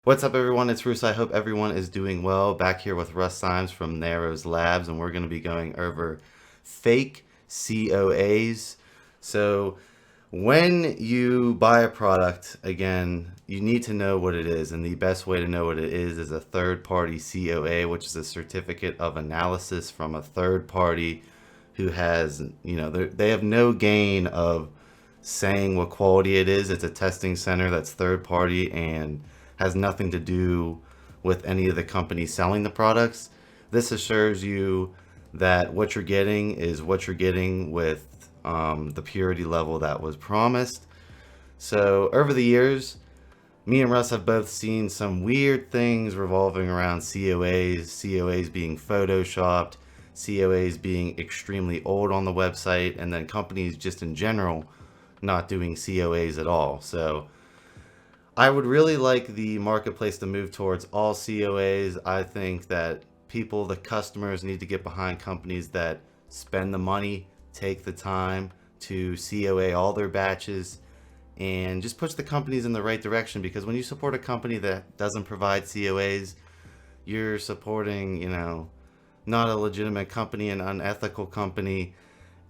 What's up, everyone? It's Russ. I hope everyone is doing well. Back here with Russ Sarms from Narrows Labs, and we're going to be going over fake COAs. So, when you buy a product, again, you need to know what it is, and the best way to know what it is a third-party COA, which is a certificate of analysis from a third party who has, they have no gain of saying what quality it is. It's a testing center that's third party and has nothing to do with any of the companies selling the products. This assures you that what you're getting is what you're getting with the purity level that was promised. So, over the years, me and Russ have both seen some weird things revolving around COAs being photoshopped, COAs being extremely old on the website, and then companies just in general not doing COAs at all. So I would really like the marketplace to move towards all COAs. I think that people, the customers, need to get behind companies that spend the money, take the time to COA all their batches, and just push the companies in the right direction. Because when you support a company that doesn't provide COAs, you're supporting, not a legitimate company, an unethical company.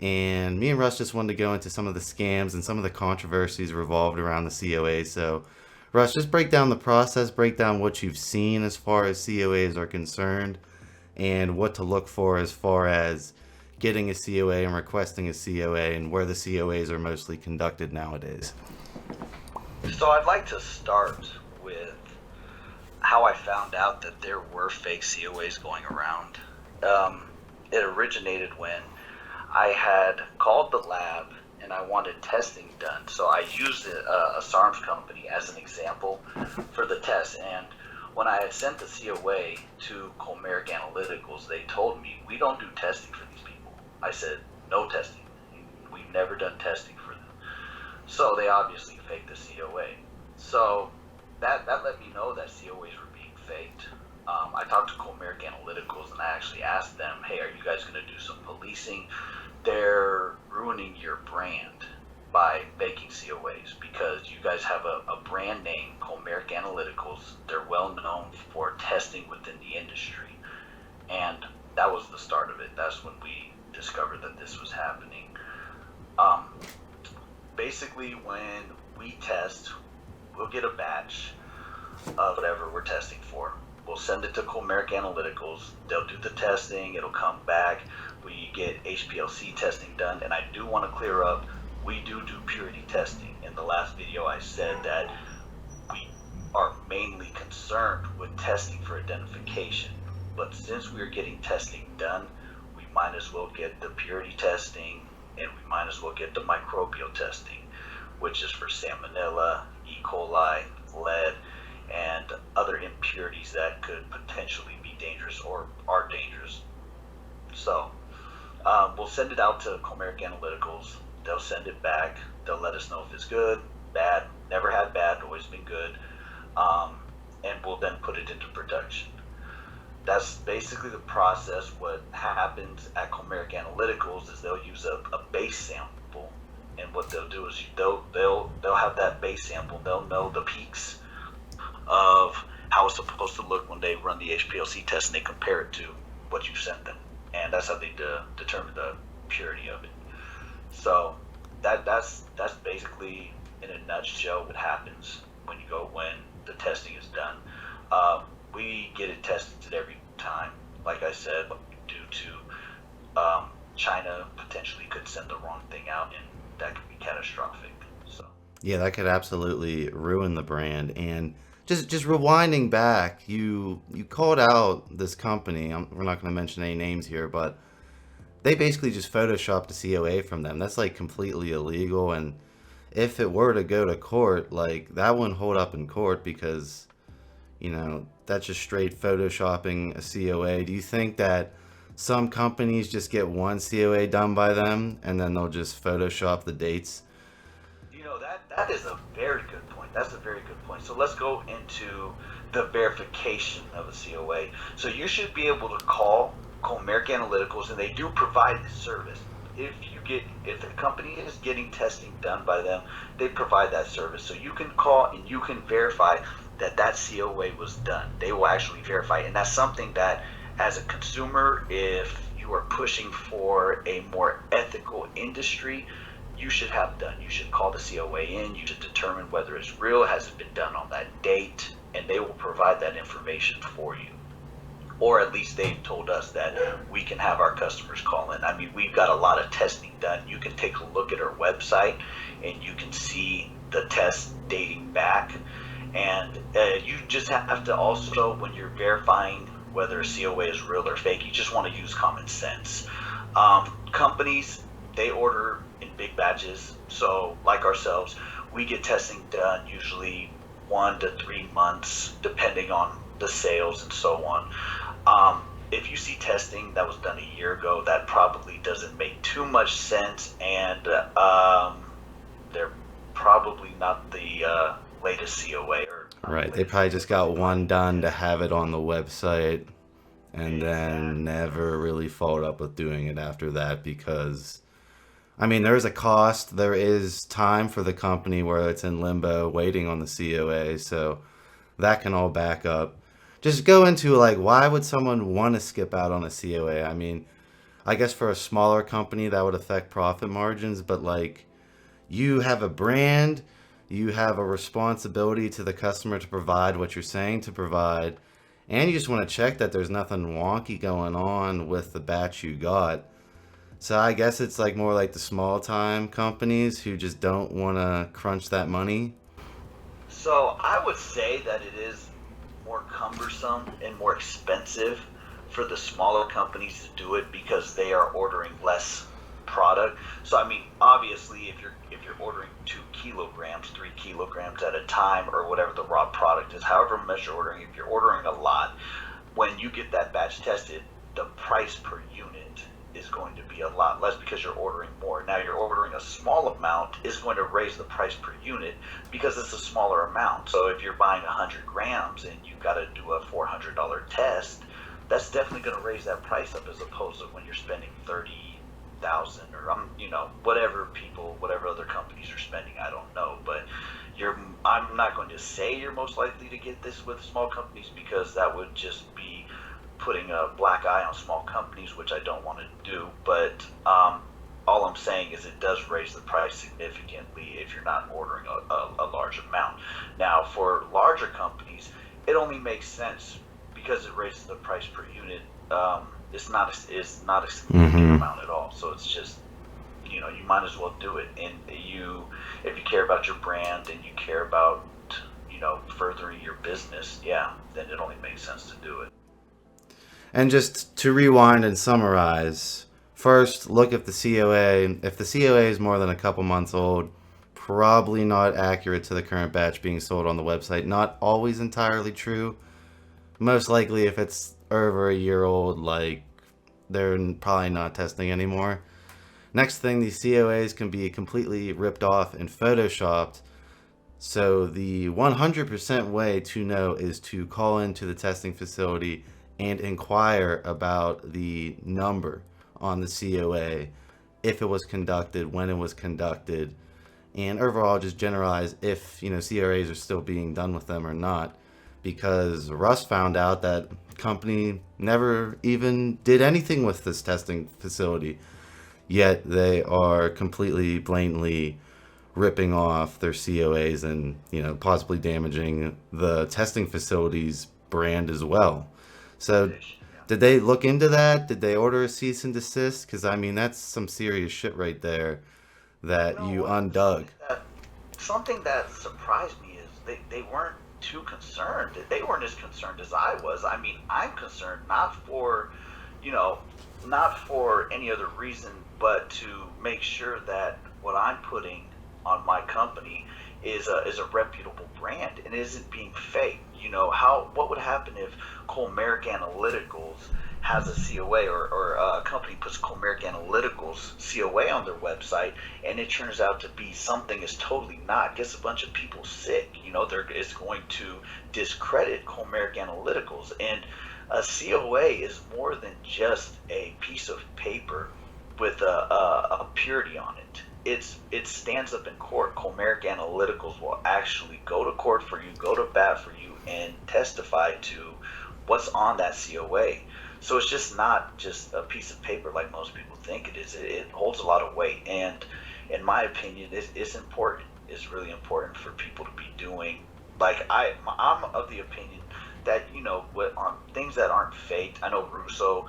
And me and Russ just wanted to go into some of the scams and some of the controversies revolved around the COA. So, Russ, just break down the process, break down what you've seen as far as COAs are concerned, and what to look for as far as getting a COA and requesting a COA, and where the COAs are mostly conducted nowadays. So I'd like to start with how I found out that there were fake COAs going around. It originated when I had called the lab and I wanted testing done. So I used a Sarms company as an example for the test. And when I had sent the COA to Comeric Analyticals, they told me, we don't do testing for these people. I said, no testing. We've never done testing for them. So they obviously faked the COA. So that let me know that COAs were being faked. I talked to Comeric Analyticals and I actually asked them, hey, are you guys going to do some policing? They're ruining your brand by faking COAs because you guys have a brand name, Comeric Analyticals. They're well known for testing within the industry. And that was the start of it. That's when we discovered that this was happening. Basically, when we test, we'll get a batch of whatever we're testing for. We'll send it to Comeric Analyticals. They'll do the testing. It'll come back. We get HPLC testing done. And I do want to clear up, we do purity testing. In the last video, I said that we are mainly concerned with testing for identification. But since we're getting testing done, we might as well get the purity testing, and we might as well get the microbial testing, which is for salmonella, E. coli, lead, and other impurities that could potentially be dangerous or are dangerous. So we'll send it out to Comeric Analyticals. They'll send it back. They'll let us know if it's good, bad. Never had bad, always been good. And we'll then put it into production. That's basically the process. What happens at Comeric Analyticals is they'll use a base sample, and what they'll do is they'll have that base sample. They'll know the peaks of how it's supposed to look when they run the HPLC test, and they compare it to what you sent them, and that's how they determine the purity of it. So that's basically in a nutshell what happens when the testing is done. We get it tested every time. Like I said, due to China potentially could send the wrong thing out, and that could be catastrophic. So Yeah, that could absolutely ruin the brand. And just rewinding back, you called out this company. We're not going to mention any names here, but they basically just photoshopped a COA from them. That's like completely illegal. And if it were to go to court, like that wouldn't hold up in court because that's just straight photoshopping a COA. Do you think that some companies just get one COA done by them and then they'll just Photoshop the dates? that is a very good point. That's a very good point. So let's go into the verification of a COA. So you should be able to call Comeric Analyticals, and they do provide the service. If the company is getting testing done by them, they provide that service. So you can call and you can verify that that COA was done. They will actually verify it. And that's something that, as a consumer, if you are pushing for a more ethical industry, you should have done. You should call the COA in. You should determine whether it's real, has it been done on that date, and they will provide that information for you. Or at least they've told us that we can have our customers call in. I mean, we've got a lot of testing done. You can take a look at our website and you can see the tests dating back. And you just have to also, when you're verifying whether a COA is real or fake, you just want to use common sense. Companies, they order in big batches. So like ourselves, we get testing done usually 1 to 3 months, depending on the sales and so on. If you see testing that was done a year ago, that probably doesn't make too much sense, and they're probably not the latest COA. Right. They probably just got one done to have it on the website and then never really followed up with doing it after that because, I mean, there is a cost. There is time for the company where it's in limbo waiting on the COA. So that can all back up. Just go into like, why would someone want to skip out on a COA? I mean, I guess for a smaller company that would affect profit margins, but like you have a brand, you have a responsibility to the customer to provide what you're saying to provide, and you just want to check that there's nothing wonky going on with the batch you got. So I guess it's like more like the small time companies who just don't want to crunch that money. So I would say that it is more cumbersome and more expensive for the smaller companies to do it because they are ordering less product. So I mean, obviously, if you're ordering 2 kilograms, 3 kilograms at a time, or whatever the raw product is, however much you're ordering, if you're ordering a lot, when you get that batch tested, the price per unit is going to be a lot less because you're ordering more. Now you're ordering a small amount is going to raise the price per unit because it's a smaller amount. So if you're buying 100 grams and you've got to do a $400 test, that's definitely going to raise that price up as opposed to when you're spending 30,000 or whatever other companies are spending. I don't know, but I'm not going to say you're most likely to get this with small companies because that would just be putting a black eye on small companies, which I don't want to do. But all I'm saying is it does raise the price significantly if you're not ordering a large amount. Now, for larger companies, it only makes sense because it raises the price per unit. It's not a significant amount at all. So it's just, you might as well do it. And if you care about your brand and you care about, furthering your business, then it only makes sense to do it. And just to rewind and summarize, first look at the COA. If the COA is more than a couple months old, probably not accurate to the current batch being sold on the website. Not always entirely true. Most likely if it's over a year old, like they're probably not testing anymore. Next thing, these COAs can be completely ripped off and photoshopped. So the 100% way to know is to call into the testing facility and inquire about the number on the COA, if it was conducted, when it was conducted, and overall just generalize if CRAs are still being done with them or not. Because Russ found out that company never even did anything with this testing facility, yet they are completely blatantly ripping off their COAs and possibly damaging the testing facility's brand as well. So did they look into that? Did they order a cease and desist? Because I mean, that's some serious shit right there that you undug. Something that surprised me is they weren't too concerned. They weren't as concerned as I was. I mean, I'm concerned not for any other reason, but to make sure that what I'm putting on my company is a reputable brand and isn't being fake. What would happen if Colmeric Analyticals has a COA or a company puts Colmeric Analyticals COA on their website and it turns out to be something is totally not, gets a bunch of people sick. It's going to discredit Colmeric Analyticals. And a COA is more than just a piece of paper with a purity on it. it stands up in court. Comeric Analyticals will actually go to court for you, go to bat for you, and testify to what's on that COA. So it's just not just a piece of paper like most people think it is. It holds a lot of weight, and in my opinion, it's important. It's really important for people to be doing. Like I'm of the opinion that what on things that aren't faked. I know Russo,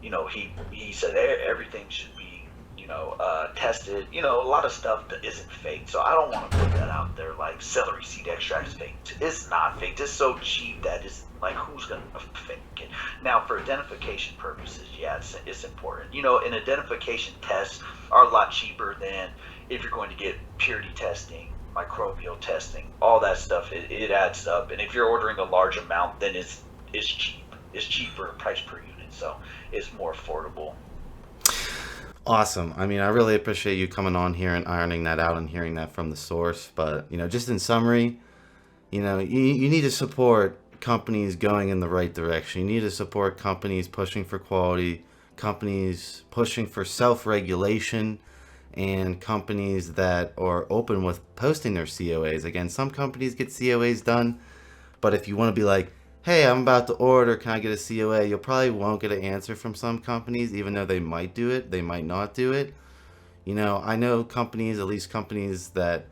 he said everything should be tested. A lot of stuff that isn't fake. So I don't want to put that out there like celery seed extract is fake. It's not fake. It's so cheap that it's like, who's going to fake it? Now, for identification purposes, yeah, it's important. An identification tests are a lot cheaper than if you're going to get purity testing, microbial testing, all that stuff. It adds up. And if you're ordering a large amount, then it's cheap. It's cheaper price per unit. So it's more affordable. Awesome. I mean, I really appreciate you coming on here and ironing that out and hearing that from the source. But, just in summary, you need to support companies going in the right direction. You need to support companies pushing for quality, companies pushing for self-regulation, and companies that are open with posting their COAs. Again, some companies get COAs done, but if you want to be like, hey, I'm about to order, can I get a COA? You probably won't get an answer from some companies, even though they might do it, they might not do it. I know companies, at least companies that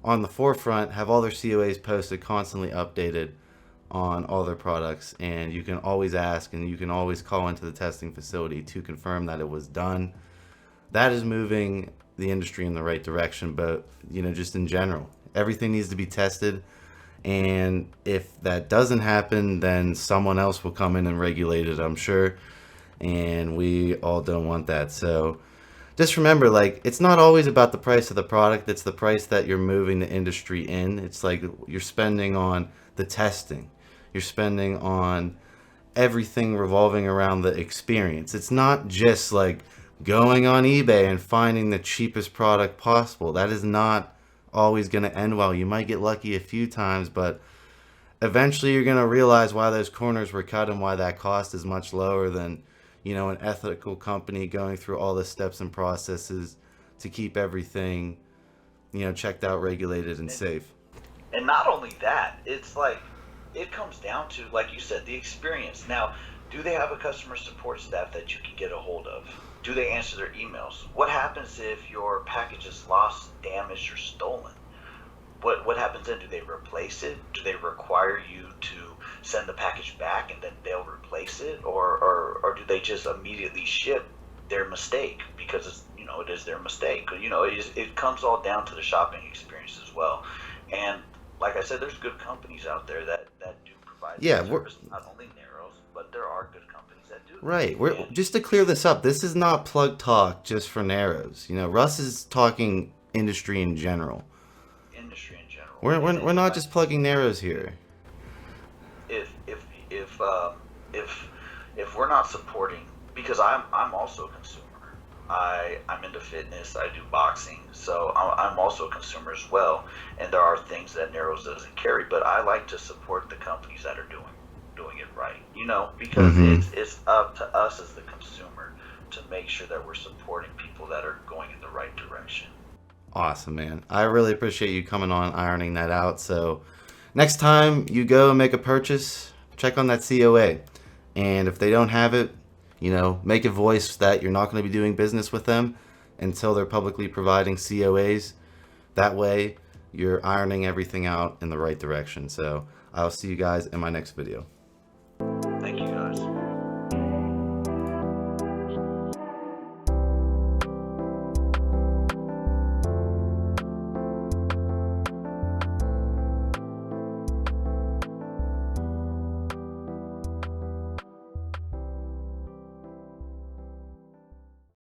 on the forefront, have all their COAs posted, constantly updated on all their products, and you can always ask and you can always call into the testing facility to confirm that it was done. That is moving the industry in the right direction, but just in general, everything needs to be tested. And if that doesn't happen, then someone else will come in and regulate it, I'm sure. And we all don't want that. So just remember, like, it's not always about the price of the product. It's the price that you're moving the industry in. It's like you're spending on the testing. You're spending on everything revolving around the experience. It's not just like going on eBay and finding the cheapest product possible. That is not always going to end well. You might get lucky a few times, but eventually you're going to realize why those corners were cut and why that cost is much lower than an ethical company going through all the steps and processes to keep everything checked out, regulated, and safe. And not only that, it's like it comes down to, like you said, the experience. Now, do they have a customer support staff that you can get a hold of? Do they answer their emails? What happens if your package is lost, damaged, or stolen? What happens then? Do they replace it? Do they require you to send the package back and then they'll replace it? Or do they just immediately ship their mistake because it is their mistake? It comes all down to the shopping experience as well. And like I said, there's good companies out there that do provide service, not only Narrows, but there are good companies that do. Right. Just to clear this up, this is not plug talk just for Narrows. Russ is talking industry in general. Industry in general. We're not just plugging Narrows here. If we're not supporting, because I'm also a consumer. I'm into fitness. I do boxing, so I'm also a consumer as well. And there are things that Narrows doesn't carry, but I like to support the companies that are doing it right. Because it's up to us as the consumer to make sure that we're supporting people that are going in the right direction. Awesome, man. I really appreciate you coming on, ironing that out. So next time you go and make a purchase, check on that COA. And if they don't have it, make a voice that you're not going to be doing business with them until they're publicly providing COAs. That way, you're ironing everything out in the right direction. So I'll see you guys in my next video.